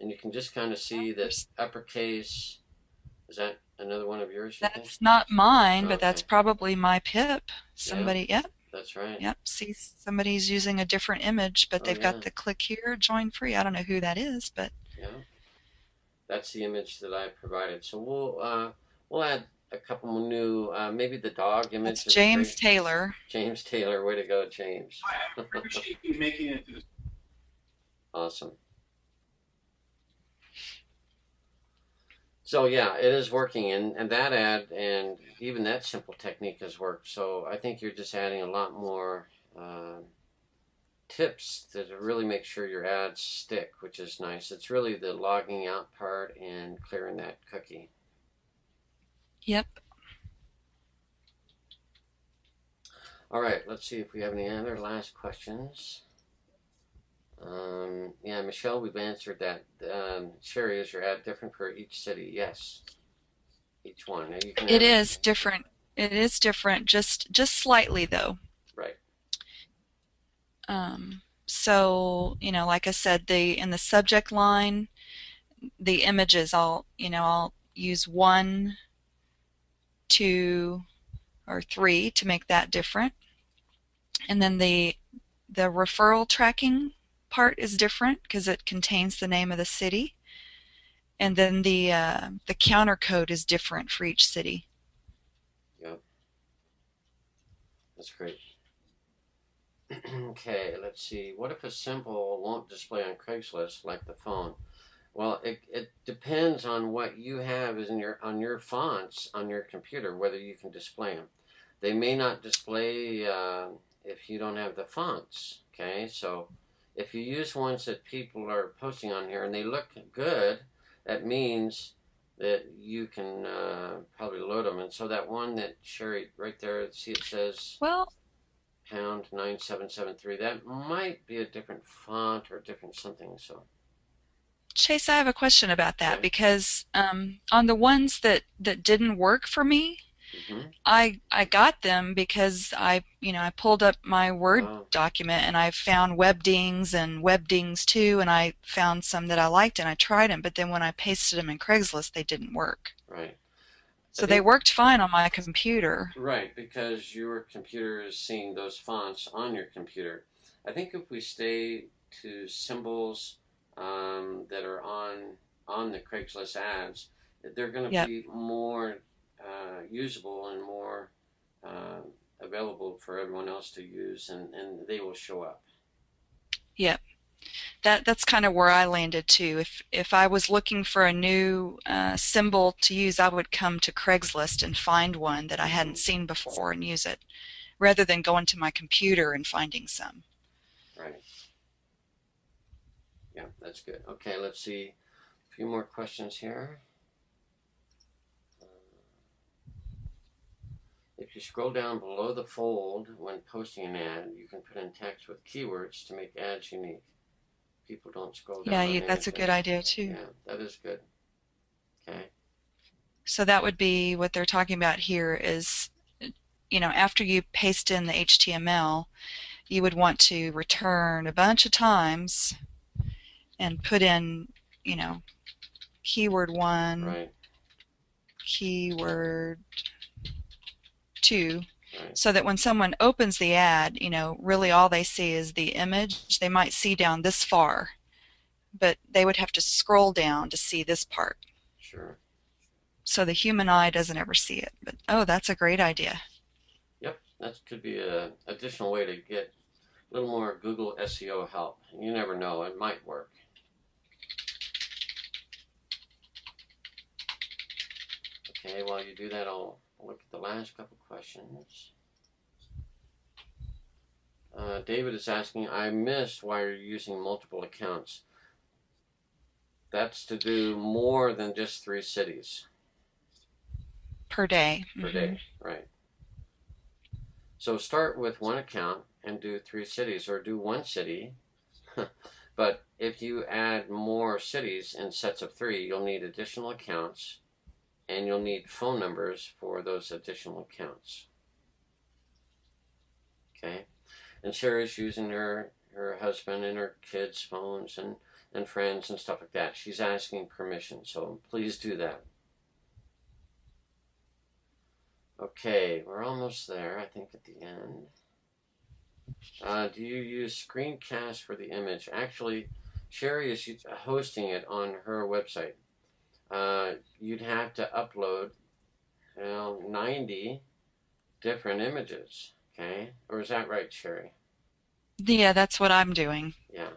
and you can just kind of see that uppercase. Is that another one of yours, you think? That's not mine, but that's Okay. probably my pip. Yeah, Somebody, yep, that's right. yep. See, somebody's using a different image, but Oh, they've got yeah. the click here, join free. I don't know who that is, but Yeah. That's the image that I provided. So we'll add a couple more new, maybe the dog that's image is James great. Taylor. James Taylor, way to go, James. I appreciate you making it to Awesome. So yeah, it is working, and that ad and even that simple technique has worked. So I think you're just adding a lot more tips to really make sure your ads stick, which is nice. It's really the logging out part and clearing that cookie. Yep. All right, let's see if we have any other last questions. Yeah, Michelle, we've answered that. Sherry, is your ad different for each city? Yes, each one. Now you can It have it. is different. It is different, just slightly though. Right. So, like I said, the in the subject line, the images, I'll use one, two, or three to make that different. And then the referral tracking part is different because it contains the name of the city. And then the counter code is different for each city. Yep, that's great. Okay, let's see. What if a symbol won't display on Craigslist like the phone? Well, it depends on what you have is in your on your fonts on your computer, whether you can display them. They may not display if you don't have the fonts. Okay, so if you use ones that people are posting on here and they look good, that means that you can probably load them. And so that one that Sherry right there, see it says Well, pound 9773. That might be a different font or a different something. So Chase, I have a question about that okay. because on the ones that didn't work for me, Mm-hmm. I got them because I pulled up my Word Oh, document and I found webdings and webdings too, and I found some that I liked and I tried them, but then when I pasted them in Craigslist, they didn't work. right. I So they think worked fine on my computer. right because your computer is seeing those fonts on your computer. I think if we stay to symbols that are on the Craigslist ads, they're going to Yep, be more usable and more uh, available for everyone else to use, and they will show up. yep. That's kind of where I landed too. If I was looking for a new symbol to use, I would come to Craigslist and find one that I Mm-hmm. hadn't seen before and use it, rather than going to my computer and finding some. Right. Yeah, that's good. Okay, let's see a few more questions here. If you scroll down below the fold when posting an ad, you can put in text with keywords to make ads unique. People don't scroll Yeah, down on that's a good images. idea too. Yeah, that is good. Okay. So that would be what they're talking about here is, after you paste in the HTML, you would want to return a bunch of times and put in, you know, keyword one, Right. keyword two, Right. so that when someone opens the ad, really all they see is the image. They might see down this far, but they would have to scroll down to see this part. Sure. So the human eye doesn't ever see it. But oh, that's a great idea. Yep. That could be a additional way to get a little more Google SEO help. You never know. It might work. Okay. While you do that, I'll look at the last couple questions. David is asking, I missed why you're using multiple accounts. That's to do more than just 3 cities Per day. per Hmm. day, right? So start with one account and do 3 cities or do one city. But if you add more cities in sets of three, you'll need additional accounts and you'll need phone numbers for those additional accounts. Okay? And Sherry's using her husband and her kids' phones, and friends and stuff like that. She's asking permission, so please do that. Okay, we're almost there, I think, at the end. Do you use screencast for the image? Actually, Sherri is hosting it on her website. You'd have to upload 90 different images, okay? Or is that right, Sherri? Yeah, that's what I'm doing. Yeah.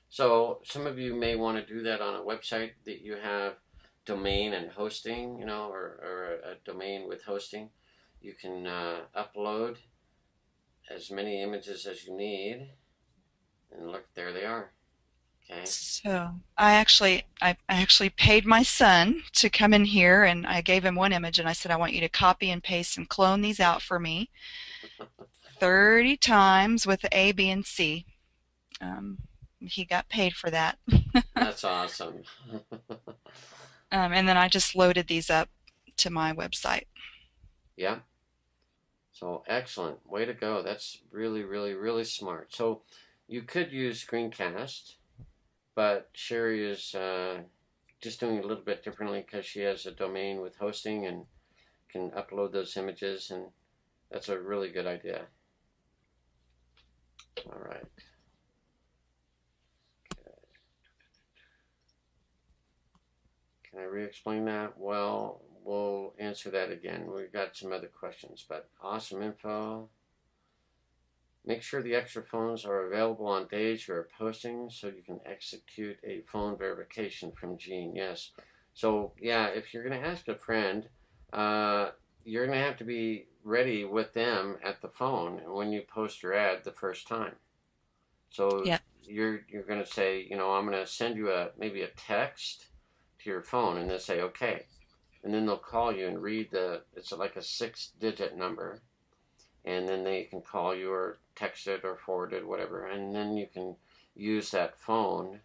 So some of you may want to do that on a website that you have domain and hosting, or a domain with hosting. You can upload as many images as you need, and look, there they are. Okay. So I actually paid my son to come in here, and I gave him one image, and I said, I want you to copy and paste and clone these out for me 30 times with the A, B, and C. He got paid for that. That's awesome. And then I just loaded these up to my website. Yeah. So excellent. Way to go. That's really, really, really smart. So you could use screencast, but Sherri is just doing it a little bit differently because she has a domain with hosting and can upload those images, and that's a really good idea. All right. Okay. Can I re-explain that? Well, we'll answer that again. We've got some other questions, but awesome info. Make sure the extra phones are available on days you are posting so you can execute a phone verification from Gene. Yes. So, yeah, if you're going to ask a friend, you're going to have to be ready with them at the phone when you post your ad the first time. So Yeah. you're going to say, I'm going to send you maybe a text to your phone, and they'll say, okay. And then they'll call you and read it's like a 6-digit number. And then they can call you or text it or forward it, whatever. And then you can use that phone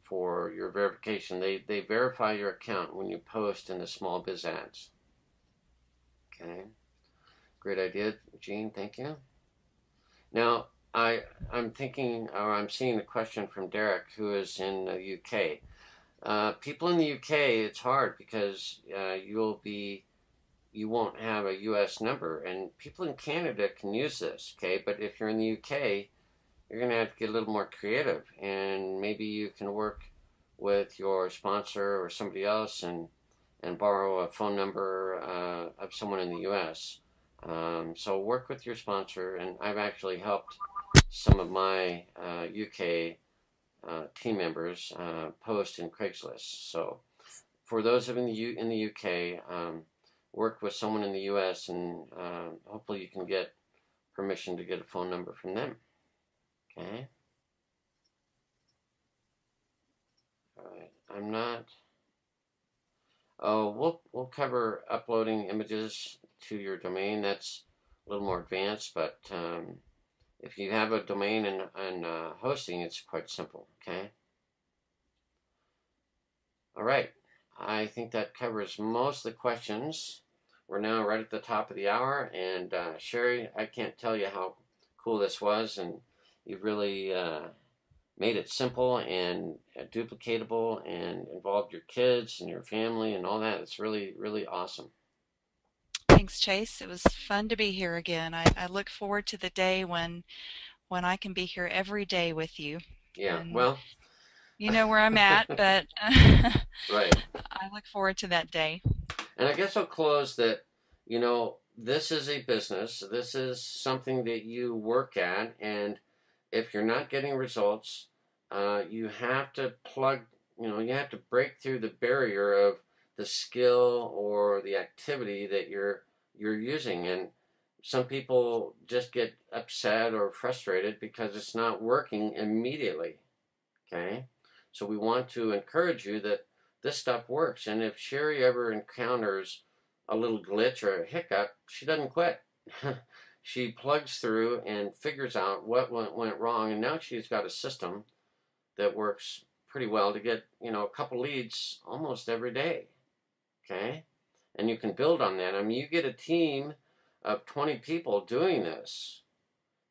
for your verification. They verify your account when you post in the small biz ads. Okay. Great idea, Gene. Thank you. Now, I'm thinking, or I'm seeing a question from Derek, who is in the UK. People in the UK, it's hard because you won't have a US number, and people in Canada can use this, okay? But if you're in the UK, you're going to have to get a little more creative, and maybe you can work with your sponsor or somebody else and borrow a phone number of someone in the US. So work with your sponsor, and I've actually helped some of my UK team members post in Craigslist. So for those in the UK, work with someone in the US, and hopefully you can get permission to get a phone number from them. Okay. All right. I'm not. Oh, we'll cover uploading images to your domain. That's a little more advanced, but if you have a domain and hosting, it's quite simple. Okay. All right. I think that covers most of the questions. We're now right at the top of the hour, and Sherri, I can't tell you how cool this was, and you've really made it simple and duplicatable and involved your kids and your family and all that. It's really, really awesome. Thanks, Chase. It was fun to be here again. I look forward to the day when I can be here every day with you. Yeah, And well, you know where I'm at, but right. I look forward to that day. And I guess I'll close that, this is a business. This is something that you work at. And if you're not getting results, you have to you have to break through the barrier of the skill or the activity that you're using. And some people just get upset or frustrated because it's not working immediately. Okay? So we want to encourage you that this stuff works. And if Sherri ever encounters a little glitch or a hiccup, she doesn't quit. She plugs through and figures out what went wrong. And now she's got a system that works pretty well to get, a couple leads almost every day. Okay? And you can build on that. I mean, you get a team of 20 people doing this.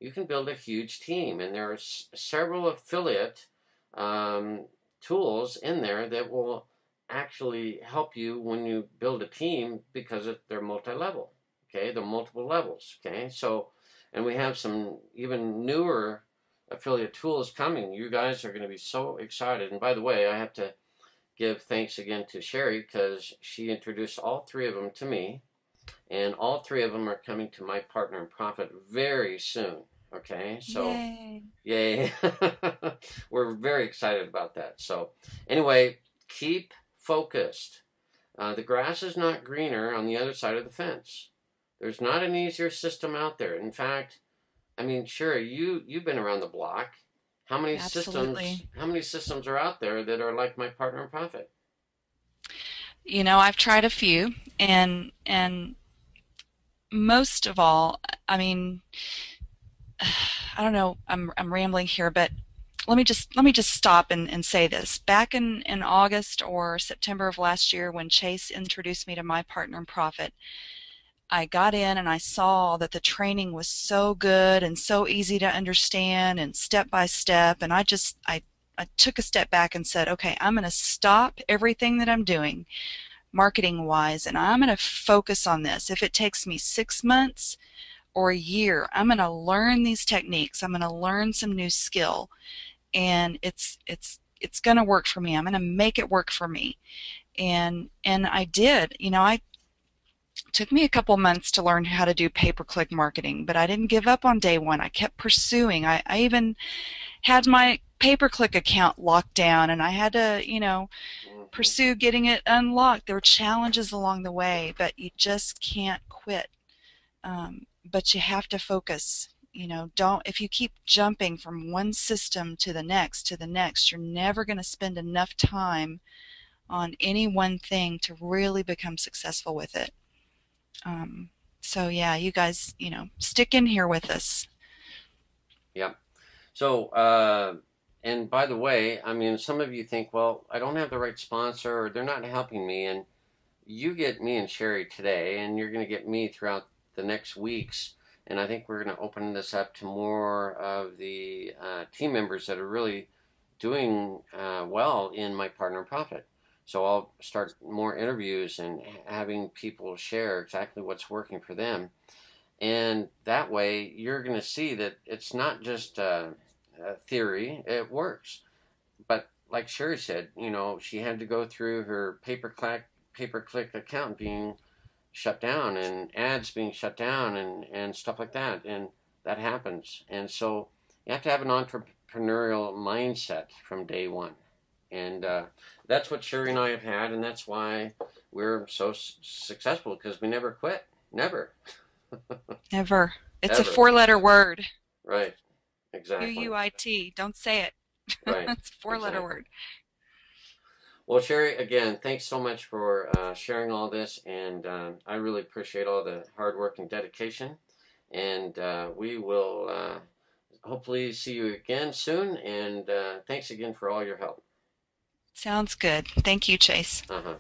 you can build a huge team. And there are several affiliate um, tools in there that will actually help you when you build a team because they're multi-level. Okay, they're multiple levels. Okay, so and we have some even newer affiliate tools coming. You guys are going to be so excited. And by the way, I have to give thanks again to Sherri because she introduced all three of them to me, and all three of them are coming to my partner in profit very soon. Okay, so Yay. yay. We're very excited about that. So anyway, keep focused. The grass is not greener on the other side of the fence. There's not an easier system out there. In fact, I mean, sure, you've been around the block. Absolutely. How many systems are out there that are like my partner in profit? I've tried a few, and most of all, I mean, I don't know, I'm rambling here, but let me just stop and say this. Back in August or September of last year when Chase introduced me to my partner in profit, I got in and I saw that the training was so good and so easy to understand and step by step, and I took a step back and said, okay, I'm going to stop everything that I'm doing marketing wise, and I'm going to focus on this. If it takes me 6 months or a year, I'm going to learn these techniques. I'm going to learn some new skill, and it's going to work for me. I'm going to make it work for me. And I did. I took me a couple months to learn how to do pay-per-click marketing, but I didn't give up on day one. I kept pursuing. I even had my pay-per-click account locked down, and I had to, Mm-hmm. pursue getting it unlocked. There were challenges along the way, but you just can't quit. But you have to focus. Don't, if you keep jumping from one system to the next, you're never going to spend enough time on any one thing to really become successful with it. Um, so yeah, you guys, stick in here with us. Yep. So, and by the way, I mean, some of you think, well, I don't have the right sponsor or they're not helping me. And you get me and Sherri today, and you're going to get me throughout the next weeks. And I think we're going to open this up to more of the team members that are really doing well in my partner in profit. So I'll start more interviews and having people share exactly what's working for them. And that way, you're going to see that it's not just a theory, it works. But like Sherri said, she had to go through her pay-per-click account being shut down and ads being shut down and stuff like that. And that happens. And so you have to have an entrepreneurial mindset from day one. And that's what Sherri and I have had, and that's why we're so successful because we never quit. Never. Never. It's a Ever. four-letter word. Right. Exactly. QUIT. Don't say it. Right. It's a four-letter Exactly. word. Well, Sherri, again, thanks so much for sharing all this, and I really appreciate all the hard work and dedication. And we will hopefully see you again soon. And thanks again for all your help. Sounds good. Thank you, Chase. Uh huh.